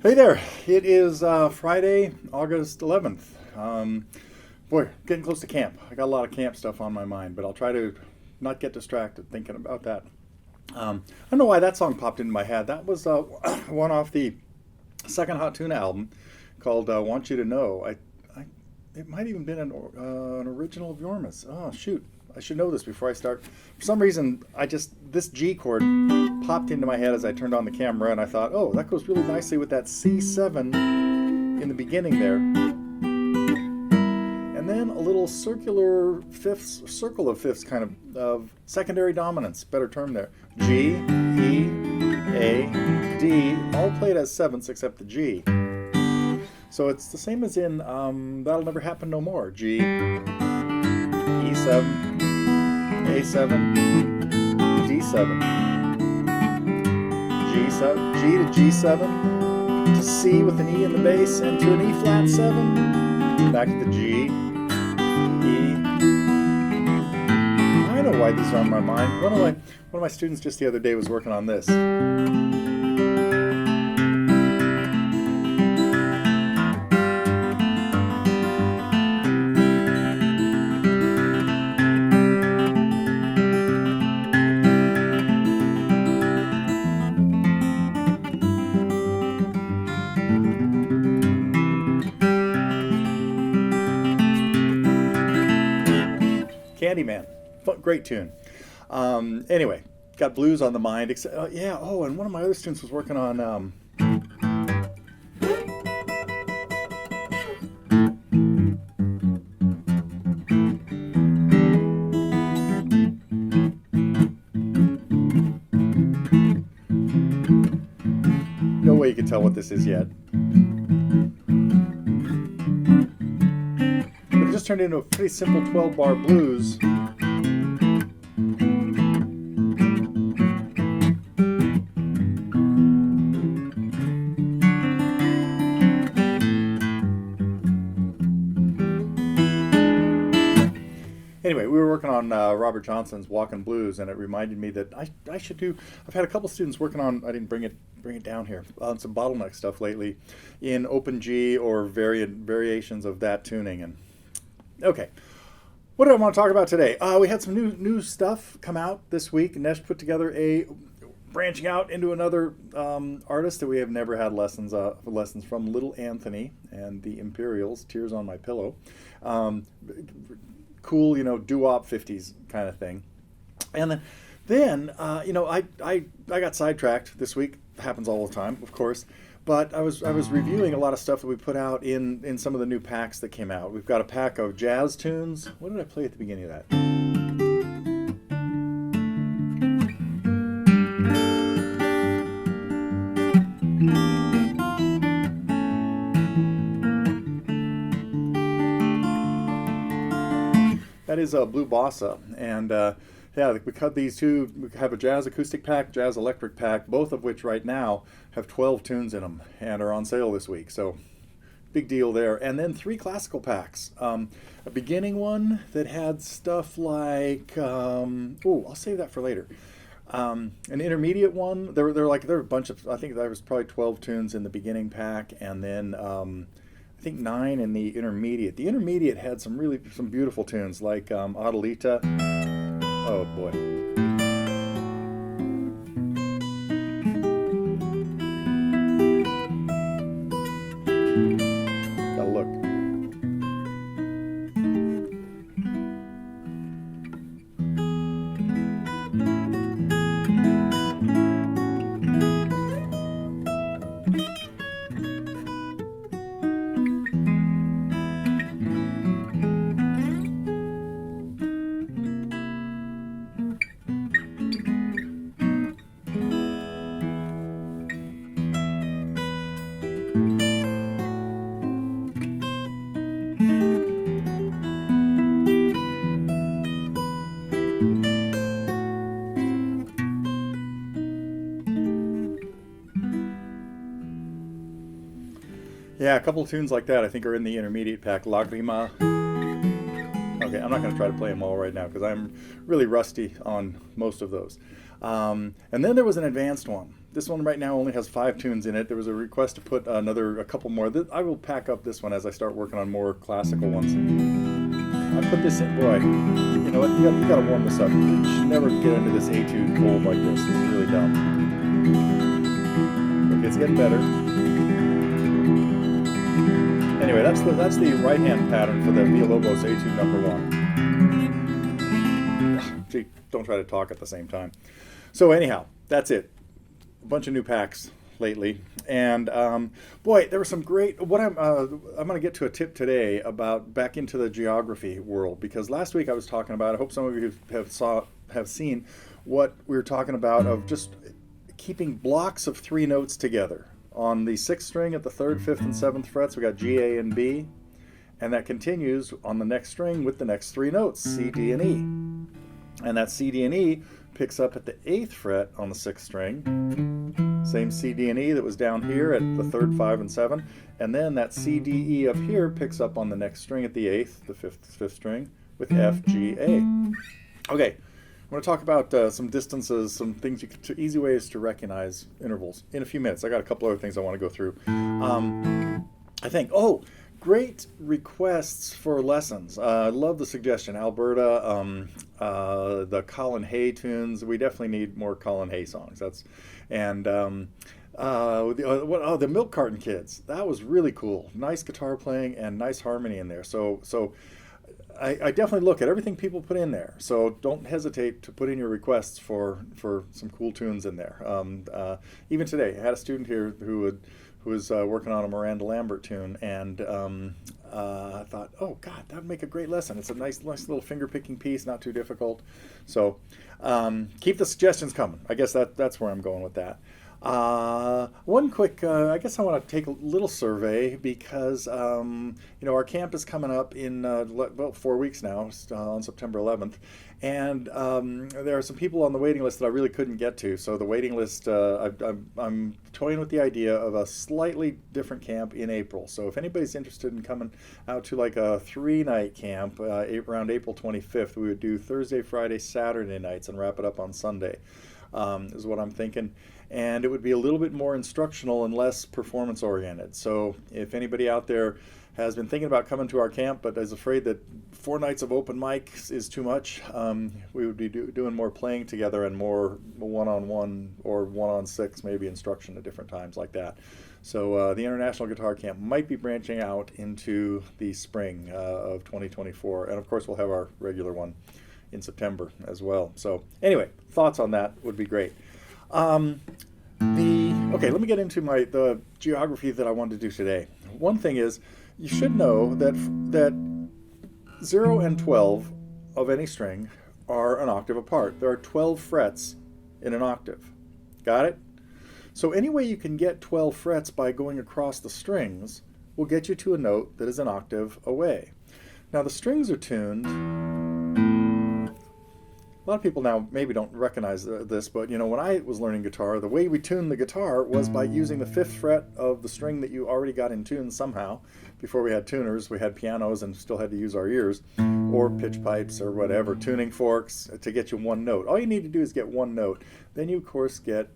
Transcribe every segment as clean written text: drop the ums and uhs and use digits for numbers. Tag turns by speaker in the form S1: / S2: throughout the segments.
S1: Hey there, it is Friday, August 11th. Boy, getting close to camp. I got a lot of camp stuff on my mind, but I'll try to not get distracted thinking about that. I don't know why that song popped into my head. That was one off the second Hot Tuna album called Want You to Know. It might even been an original of Yorma's. Oh, shoot. I should know this before I start. For some reason, this G chord popped into my head as I turned on the camera, and I thought, oh, that goes really nicely with that C7 in the beginning there. And then a little circle of fifths kind of secondary dominance, better term there. G, E, A, D, all played as sevenths except the G. So it's the same as in That'll Never Happen No More. G, E7, A7, D7, G7, G to G7, to C with an E in the bass, and to an E flat 7, back to the G, E. I know why these are on my mind. One of my students just the other day was working on this. Candyman, great tune. Anyway, got blues on the mind. Yeah. Oh, and one of my other students was working on. No way you can tell what this is yet. It just turned into a pretty simple 12-bar blues. Anyway, we were working on Robert Johnson's Walkin' Blues, and it reminded me that I should do. I've had a couple students working on. I didn't bring it down here on some bottleneck stuff lately, in open G or variations of that tuning. And okay, what do I want to talk about today? We had some new stuff come out this week. Nesh put together branching out into another artist that we have never had lessons from, Little Anthony and The Imperials, Tears on My Pillow. Cool, Doo-Wop 50s kind of thing. And then I got sidetracked this week. Happens all the time, of course. But I was reviewing a lot of stuff that we put out in some of the new packs that came out. We've got a pack of jazz tunes. What did I play at the beginning of that? That is Blue Bossa, and yeah, we cut these two. We have a jazz acoustic pack, jazz electric pack, both of which right now have 12 tunes in them and are on sale this week. So big deal there. And then 3 classical packs. A beginning one that had stuff like I'll save that for later. An intermediate one. There were a bunch of. I think there was probably 12 tunes in the beginning pack, and then I think 9 in the intermediate. The intermediate had some beautiful tunes like Adelita. Oh boy. Yeah, a couple of tunes like that I think are in the intermediate pack. Lagrima. Okay, I'm not going to try to play them all right now because I'm really rusty on most of those. And then there was an advanced one. This one right now only has 5 tunes in it. There was a request to put a couple more. I will pack up this one as I start working on more classical ones. I put this in, boy, you know what, you got to warm this up. You should never get into this etude cold like this. It's really dumb. Okay, it's getting better. Anyway, that's the right-hand pattern for the Villalobos Etude number 1. Gee, don't try to talk at the same time. So anyhow, that's it. A bunch of new packs lately, and boy, there were some great. I'm going to get to a tip today about back into the geography world, because last week I was talking about. I hope some of you have seen what we were talking about of just keeping blocks of 3 notes together. On the 6th string at the 3rd, 5th, and 7th frets, we got G, A, and B, and that continues on the next string with the next 3 notes, C, D, and E. And that C, D, and E picks up at the 8th fret on the 6th string. Same C, D, and E that was down here at the 3rd, 5, and 7. And then that C, D, E up here picks up on the next string at the 8th, the 5th string, with F, G, A. Okay. I want to talk about some distances, some things, easy ways to recognize intervals in a few minutes. I got a couple other things I want to go through. I think, great requests for lessons. I love the suggestion. Alberta, the Colin Hay tunes. We definitely need more Colin Hay songs. The Milk Carton Kids. That was really cool. Nice guitar playing and nice harmony in there. So I definitely look at everything people put in there, so don't hesitate to put in your requests for some cool tunes in there. Even today, I had a student here who was working on a Miranda Lambert tune, and I thought, oh God, that would make a great lesson. It's a nice little finger-picking piece, not too difficult. So keep the suggestions coming. I guess that's where I'm going with that. One quick, I guess I want to take a little survey because, our camp is coming up in, 4 weeks now, on September 11th. And there are some people on the waiting list that I really couldn't get to. So the waiting list, I'm toying with the idea of a slightly different camp in April. So if anybody's interested in coming out to like a 3-night camp around April 25th, we would do Thursday, Friday, Saturday nights and wrap it up on Sunday, is what I'm thinking. And it would be a little bit more instructional and less performance oriented. So if anybody out there has been thinking about coming to our camp but is afraid that 4 nights of open mics is too much, we would be doing more playing together and more one-on-one or 1-on-6 maybe instruction at different times like that. So the International Guitar Camp might be branching out into the spring of 2024. And of course we'll have our regular one in September as well. So anyway, thoughts on that would be great. Okay, let me get into the geography that I wanted to do today. One thing is, you should know that 0 and 12 of any string are an octave apart. There are 12 frets in an octave. Got it? So any way you can get 12 frets by going across the strings will get you to a note that is an octave away. Now the strings are tuned. A lot of people now maybe don't recognize this, but when I was learning guitar, the way we tuned the guitar was by using the 5th fret of the string that you already got in tune somehow. Before we had tuners, we had pianos and still had to use our ears, or pitch pipes or whatever, tuning forks to get you one note. All you need to do is get one note. Then you, of course, get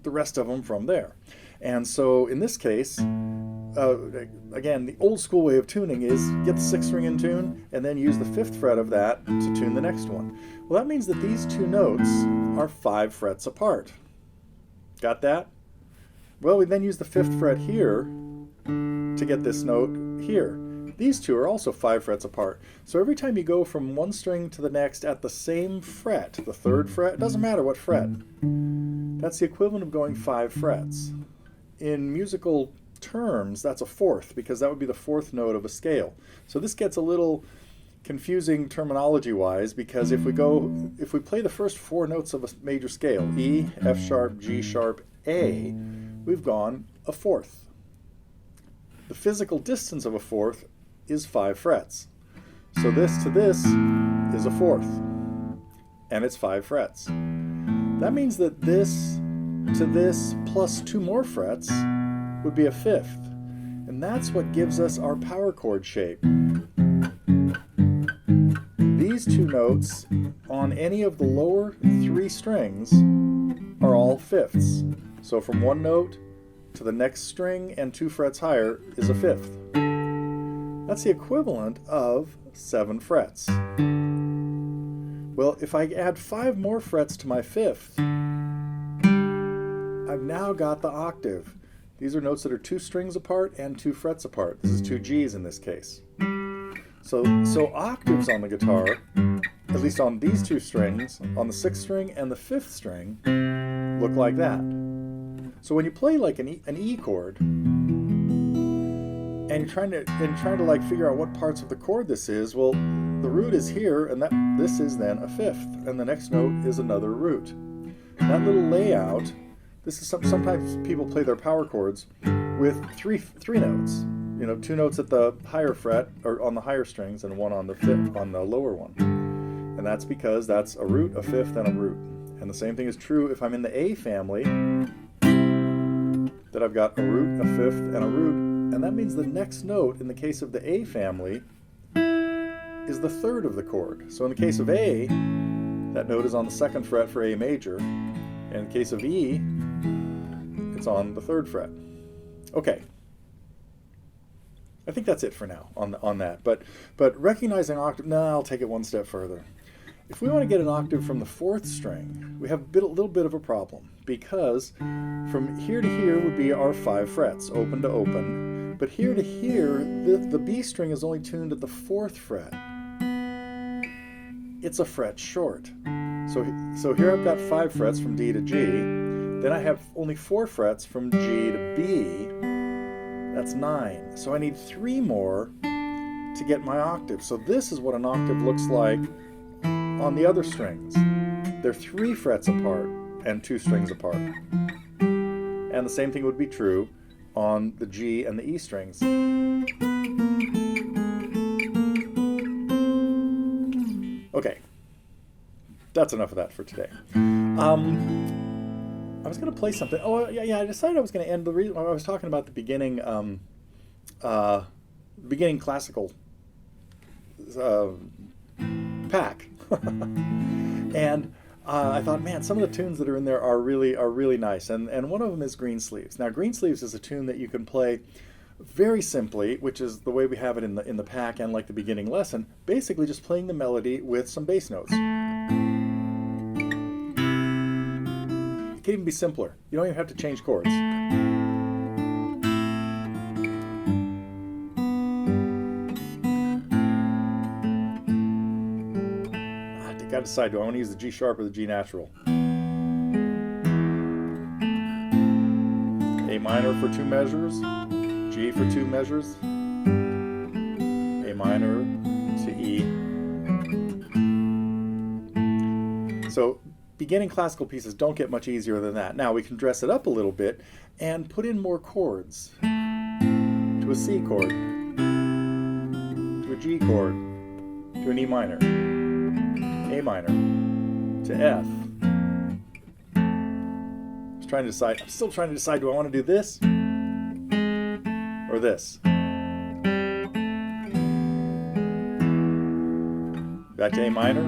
S1: the rest of them from there. And so in this case, again, the old school way of tuning is get the 6th string in tune and then use the 5th fret of that to tune the next one. Well, that means that these 2 notes are 5 frets apart. Got that? Well, we then use the 5th fret here to get this note here. These 2 are also 5 frets apart. So every time you go from one string to the next at the same fret, the 3rd fret, it doesn't matter what fret, that's the equivalent of going 5 frets. In musical terms, that's a 4th, because that would be the 4th note of a scale. So this gets a little confusing terminology-wise, because if we play the first 4 notes of a major scale, E, F sharp, G sharp, A, we've gone a 4th. The physical distance of a 4th is 5 frets. So this to this is a 4th, and it's 5 frets. That means that this to this plus 2 more frets would be a 5th. And And that's what gives us our power chord shape. These two notes on any of the lower 3 strings are all fifths. So from one note to the next string and 2 frets higher is a fifth. That's the equivalent of 7 frets. Well, if I add 5 more frets to my fifth, I've now got the octave. These are notes that are 2 strings apart and 2 frets apart. This is 2 Gs in this case. So octaves on the guitar, at least on these 2 strings, on the 6th string and the 5th string, look like that. So when you play like an E chord, and you're trying to like figure out what parts of the chord this is, well, the root is here, and this is then a fifth, and the next note is another root. That little layout, this is sometimes people play their power chords with three notes. 2 notes at the higher fret or on the higher strings, and 1 on the fifth on the lower one. And that's because that's a root, a fifth, and a root. And the same thing is true if I'm in the A family, that I've got a root, a fifth, and a root. And that means the next note in the case of the A family is the 3rd of the chord. So in the case of A, that note is on the 2nd fret for A major. And in the case of E, it's on the 3rd fret. Okay. I think that's it for now on that. But recognizing octave, I'll take it one step further. If we want to get an octave from the 4th string, we have a little bit of a problem, because from here to here would be our 5 frets, open to open. But here to here, the B string is only tuned at the 4th fret. It's a fret short. So here I've got 5 frets from D to G. Then I have only 4 frets from G to B. That's 9. So I need 3 more to get my octave. So this is what an octave looks like on the other strings. They're 3 frets apart and 2 strings apart. And the same thing would be true on the G and the E strings. Okay, that's enough of that for today. I was going to play something. Oh, yeah, I decided I was going to end the reason I was talking about the beginning classical pack. And I thought, man, some of the tunes that are in there are really nice, and one of them is Greensleeves. Now, Greensleeves is a tune that you can play very simply, which is the way we have it in the pack and like the beginning lesson, basically just playing the melody with some bass notes. It can even be simpler. You don't even have to change chords. Got to decide, do I want to use the G sharp or the G natural? A minor for 2 measures, G for 2 measures, A minor to E. So beginning classical pieces don't get much easier than that. Now we can dress it up a little bit and put in more chords. To a C chord, to a G chord, to an E minor, A minor, to F. I'm still trying to decide, do I want to do this or this? Back to A minor,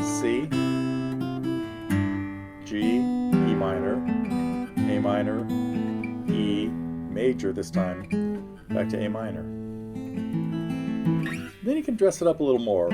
S1: C, G, E minor, A minor, E major this time, back to A minor. Then you can dress it up a little more.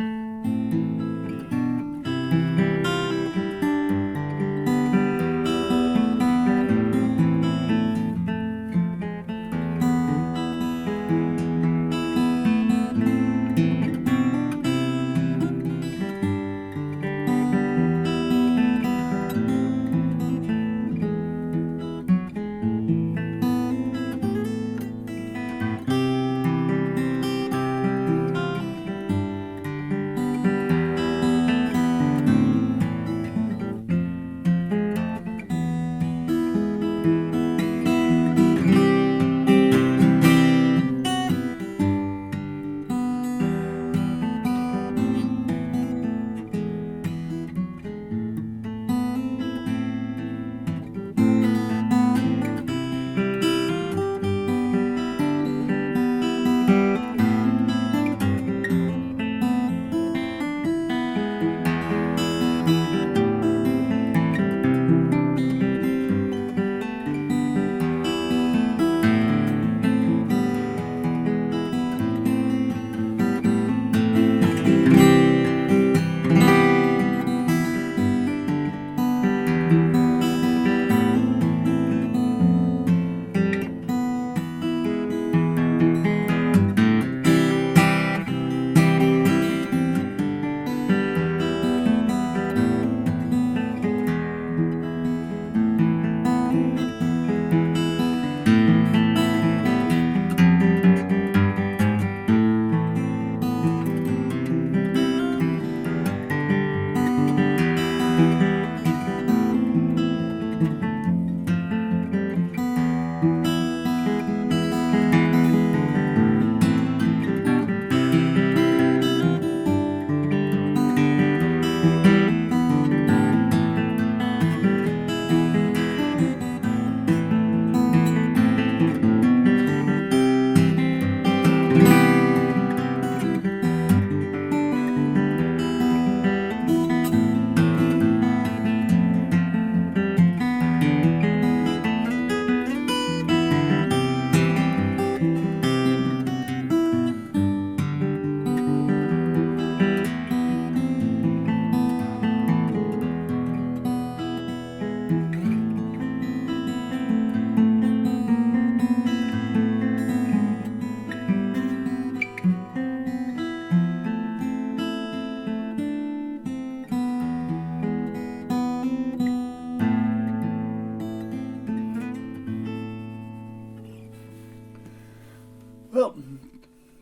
S1: Well,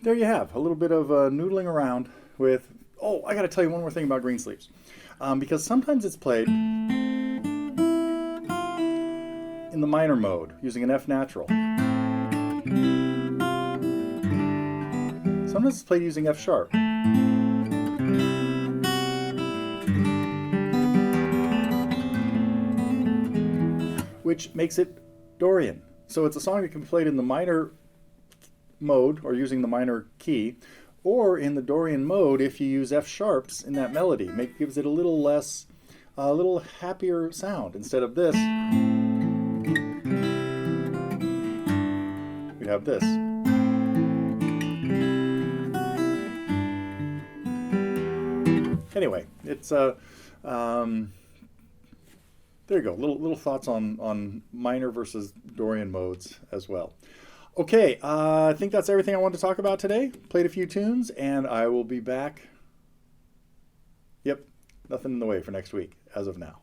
S1: there you have a little bit of noodling around with. Oh, I got to tell you one more thing about Greensleeves, because sometimes it's played in the minor mode using an F natural. Sometimes it's played using F sharp. Which makes it Dorian. So it's a song that can be played in the minor mode or using the minor key, or in the Dorian mode if you use F sharps in that melody. Gives it a little less, a little happier sound. Instead of this, we'd have this. Anyway, it's there you go. Little thoughts on minor versus Dorian modes as well. Okay, I think that's everything I wanted to talk about today. Played a few tunes, and I will be back. Yep, nothing in the way for next week as of now.